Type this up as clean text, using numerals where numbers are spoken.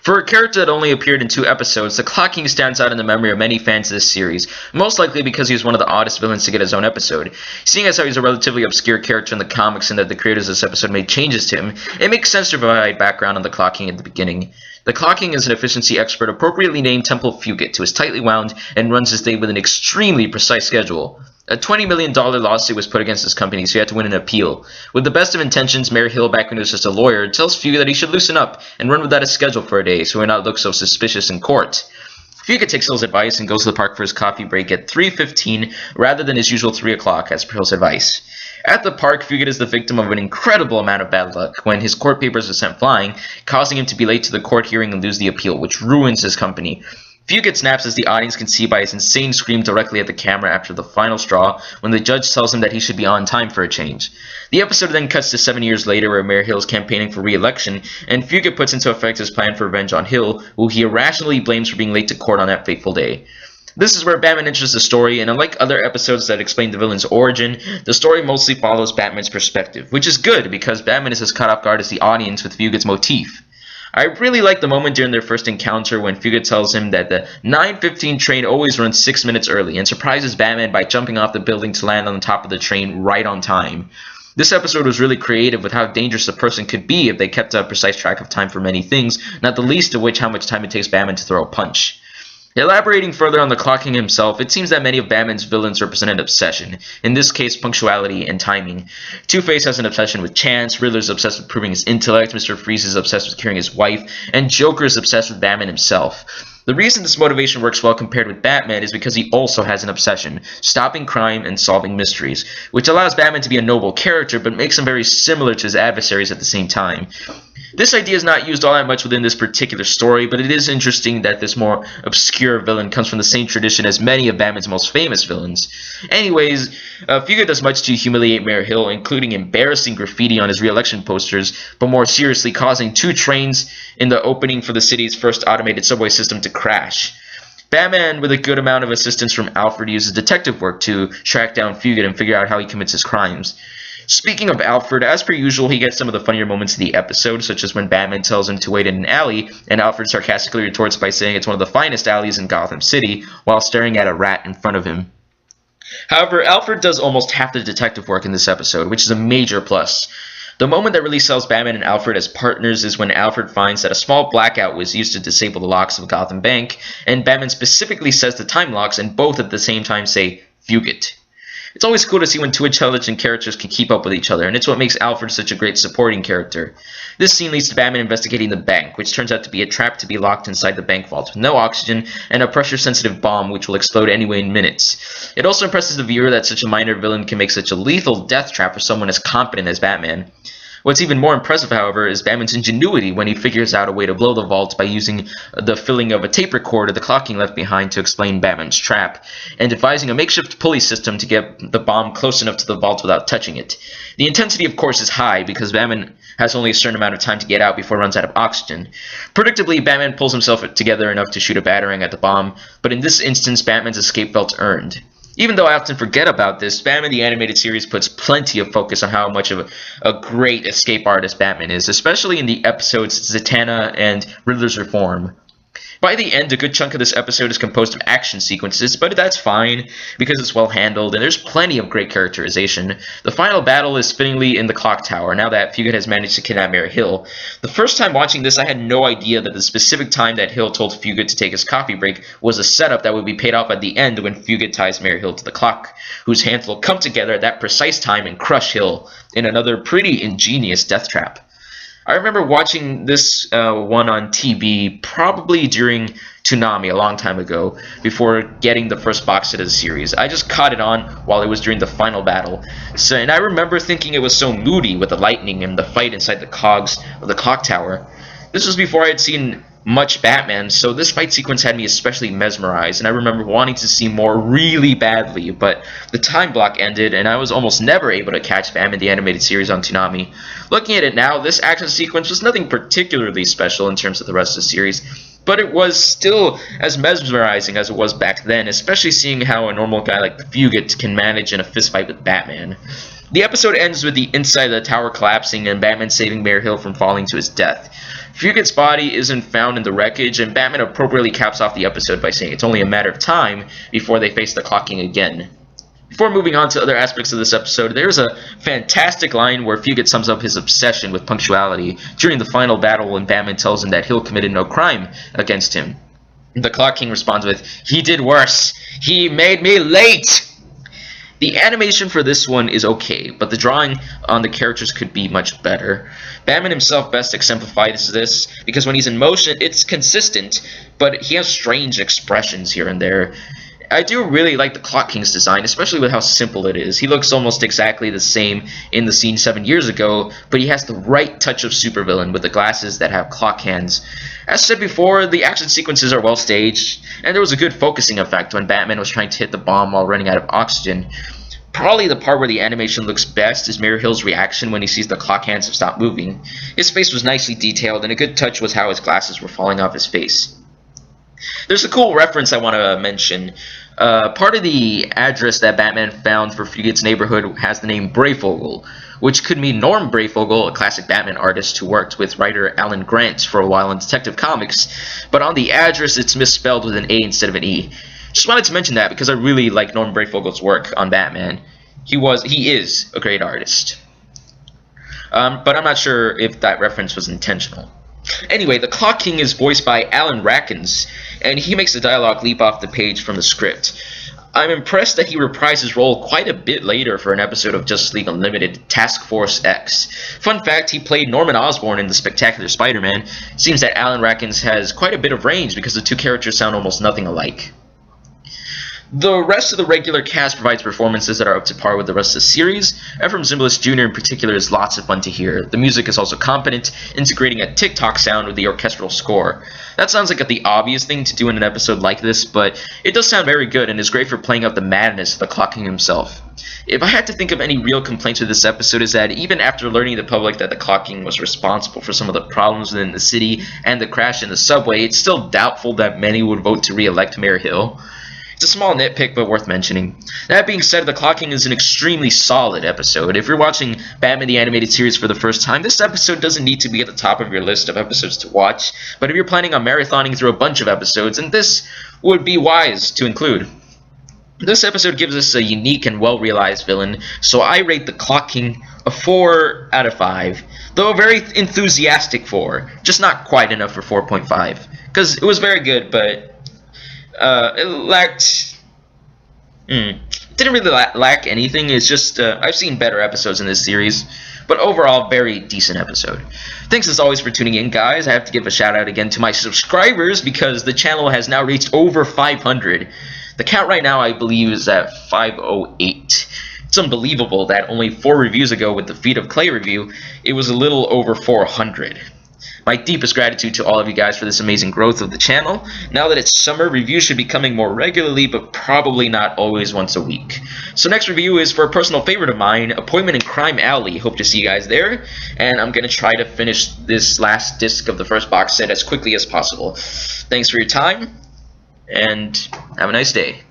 For a character that only appeared in 2 episodes, the Clock King stands out in the memory of many fans of this series, most likely because he was one of the oddest villains to get his own episode. Seeing as how he's a relatively obscure character in the comics and that the creators of this episode made changes to him, it makes sense to provide background on the Clock King at the beginning. The Clock King is an efficiency expert appropriately named Temple Fugit, who is tightly wound and runs his day with an extremely precise schedule. A $20 million lawsuit was put against his company, so he had to win an appeal. With the best of intentions, Mayor Hill, back when he was just a lawyer, tells Fugit that he should loosen up and run without a schedule for a day so he would not look so suspicious in court. Fugit takes Hill's advice and goes to the park for his coffee break at 3:15 rather than his usual 3 o'clock as per Hill's advice. At the park, Fugit is the victim of an incredible amount of bad luck when his court papers are sent flying, causing him to be late to the court hearing and lose the appeal, which ruins his company. Fugit snaps as the audience can see by his insane scream directly at the camera after the final straw when the judge tells him that he should be on time for a change. The episode then cuts to 7 years later where Mayor Hill is campaigning for re-election and Fugit puts into effect his plan for revenge on Hill, who he irrationally blames for being late to court on that fateful day. This is where Batman enters the story, and unlike other episodes that explain the villain's origin, the story mostly follows Batman's perspective, which is good because Batman is as caught off guard as the audience with Fugit's motif. I really like the moment during their first encounter when Fugit tells him that the 9:15 train always runs 6 minutes early and surprises Batman by jumping off the building to land on the top of the train right on time. This episode was really creative with how dangerous a person could be if they kept a precise track of time for many things, not the least of which how much time it takes Batman to throw a punch. Elaborating further on the Clock King himself, it seems that many of Batman's villains represent an obsession, in this case punctuality and timing. Two-Face has an obsession with chance, Riddler's obsessed with proving his intellect, Mr. Freeze is obsessed with curing his wife, and Joker is obsessed with Batman himself. The reason this motivation works well compared with Batman is because he also has an obsession, stopping crime and solving mysteries, which allows Batman to be a noble character but makes him very similar to his adversaries at the same time. This idea is not used all that much within this particular story, but it is interesting that this more obscure villain comes from the same tradition as many of Batman's most famous villains. Anyways, Fugit does much to humiliate Mayor Hill, including embarrassing graffiti on his re-election posters, but more seriously causing 2 trains in the opening for the city's first automated subway system to crash. Batman, with a good amount of assistance from Alfred, uses detective work to track down Fugit and figure out how he commits his crimes. Speaking of Alfred, as per usual, he gets some of the funnier moments of the episode, such as when Batman tells him to wait in an alley, and Alfred sarcastically retorts by saying it's one of the finest alleys in Gotham City, while staring at a rat in front of him. However, Alfred does almost half the detective work in this episode, which is a major plus. The moment that really sells Batman and Alfred as partners is when Alfred finds that a small blackout was used to disable the locks of Gotham Bank, and Batman specifically says the time locks, and both at the same time say, Fugit. It's always cool to see when 2 intelligent characters can keep up with each other, and it's what makes Alfred such a great supporting character. This scene leads to Batman investigating the bank, which turns out to be a trap to be locked inside the bank vault with no oxygen and a pressure-sensitive bomb which will explode anyway in minutes. It also impresses the viewer that such a minor villain can make such a lethal death trap for someone as competent as Batman. What's even more impressive, however, is Batman's ingenuity when he figures out a way to blow the vault by using the filling of a tape recorder the Clock King left behind to explain Batman's trap, and devising a makeshift pulley system to get the bomb close enough to the vault without touching it. The intensity, of course, is high because Batman has only a certain amount of time to get out before it runs out of oxygen. Predictably, Batman pulls himself together enough to shoot a batarang at the bomb, but in this instance, Batman's escape felt earned. Even though I often forget about this, Batman the Animated Series puts plenty of focus on how much of a great escape artist Batman is, especially in the episodes Zatanna and Riddler's Reform. By the end, a good chunk of this episode is composed of action sequences, but that's fine, because it's well handled, and there's plenty of great characterization. The final battle is fittingly in the clock tower, now that Fugit has managed to kidnap Mayor Hill. The first time watching this, I had no idea that the specific time that Hill told Fugit to take his coffee break was a setup that would be paid off at the end when Fugit ties Mayor Hill to the clock, whose hands will come together at that precise time and crush Hill, in another pretty ingenious death trap. I remember watching this one on TV probably during Toonami a long time ago, before getting the first box set of the series. I just caught it on while it was during the final battle. And I remember thinking it was so moody with the lightning and the fight inside the cogs of the clock tower. This was before I had seen much Batman, so this fight sequence had me especially mesmerized, and I remember wanting to see more really badly, but the time block ended, and I was almost never able to catch Batman the Animated Series on Toonami. Looking at it now, this action sequence was nothing particularly special in terms of the rest of the series, but it was still as mesmerizing as it was back then, especially seeing how a normal guy like Fugit can manage in a fistfight with Batman. The episode ends with the inside of the tower collapsing and Batman saving Mayor Hill from falling to his death. Fugit's body isn't found in the wreckage, and Batman appropriately caps off the episode by saying it's only a matter of time before they face the Clock King again. Before moving on to other aspects of this episode, there's a fantastic line where Fugit sums up his obsession with punctuality during the final battle when Batman tells him that Hill committed no crime against him. The Clock King responds with, "He did worse. He made me late!" The animation for this one is okay, but the drawing on the characters could be much better. Batman himself best exemplifies this, because when he's in motion, it's consistent, but he has strange expressions here and there. I do really like the Clock King's design, especially with how simple it is. He looks almost exactly the same in the scene 7 years ago, but he has the right touch of supervillain with the glasses that have clock hands. As said before, the action sequences are well staged, and there was a good focusing effect when Batman was trying to hit the bomb while running out of oxygen. Probably the part where the animation looks best is Mayor Hill's reaction when he sees the clock hands have stopped moving. His face was nicely detailed, and a good touch was how his glasses were falling off his face. There's a cool reference I want to mention. Part of the address that Batman found for Fugit's neighborhood has the name Breyfogle, which could mean Norm Breyfogle, a classic Batman artist who worked with writer Alan Grant for a while in Detective Comics, but on the address it's misspelled with an A instead of an E. Just wanted to mention that because I really like Norm Breyfogle's work on Batman. He is a great artist. But I'm not sure if that reference was intentional. Anyway, the Clock King is voiced by Alan Rackins, and he makes the dialogue leap off the page from the script. I'm impressed that he reprised his role quite a bit later for an episode of Justice League Unlimited, Task Force X. Fun fact, he played Norman Osborn in The Spectacular Spider-Man. It seems that Alan Rackins has quite a bit of range because the two characters sound almost nothing alike. The rest of the regular cast provides performances that are up to par with the rest of the series. Ephraim Zimbalist Jr. in particular is lots of fun to hear. The music is also competent, integrating a TikTok sound with the orchestral score. That sounds like the obvious thing to do in an episode like this, but it does sound very good and is great for playing up the madness of the Clock King himself. If I had to think of any real complaints with this episode, is that even after alerting the public that the Clock King was responsible for some of the problems within the city and the crash in the subway, it's still doubtful that many would vote to re-elect Mayor Hill. It's a small nitpick, but worth mentioning. That being said, The Clock King is an extremely solid episode. If you're watching Batman the Animated Series for the first time, this episode doesn't need to be at the top of your list of episodes to watch, but if you're planning on marathoning through a bunch of episodes, then this would be wise to include. This episode gives us a unique and well-realized villain, so I rate The Clock King a 4 out of 5, though a very enthusiastic 4, just not quite enough for 4.5, because it was very good, but it lacked. It didn't really lack anything. It's just I've seen better episodes in this series, but overall, very decent episode. Thanks as always for tuning in, guys. I have to give a shout out again to my subscribers because the channel has now reached over 500. The count right now, I believe, is at 508. It's unbelievable that only 4 reviews ago with the Feet of Clay review, it was a little over 400. My deepest gratitude to all of you guys for this amazing growth of the channel. Now that it's summer, reviews should be coming more regularly, but probably not always once a week. So next review is for a personal favorite of mine, Appointment in Crime Alley. Hope to see you guys there. And I'm going to try to finish this last disc of the first box set as quickly as possible. Thanks for your time, and have a nice day.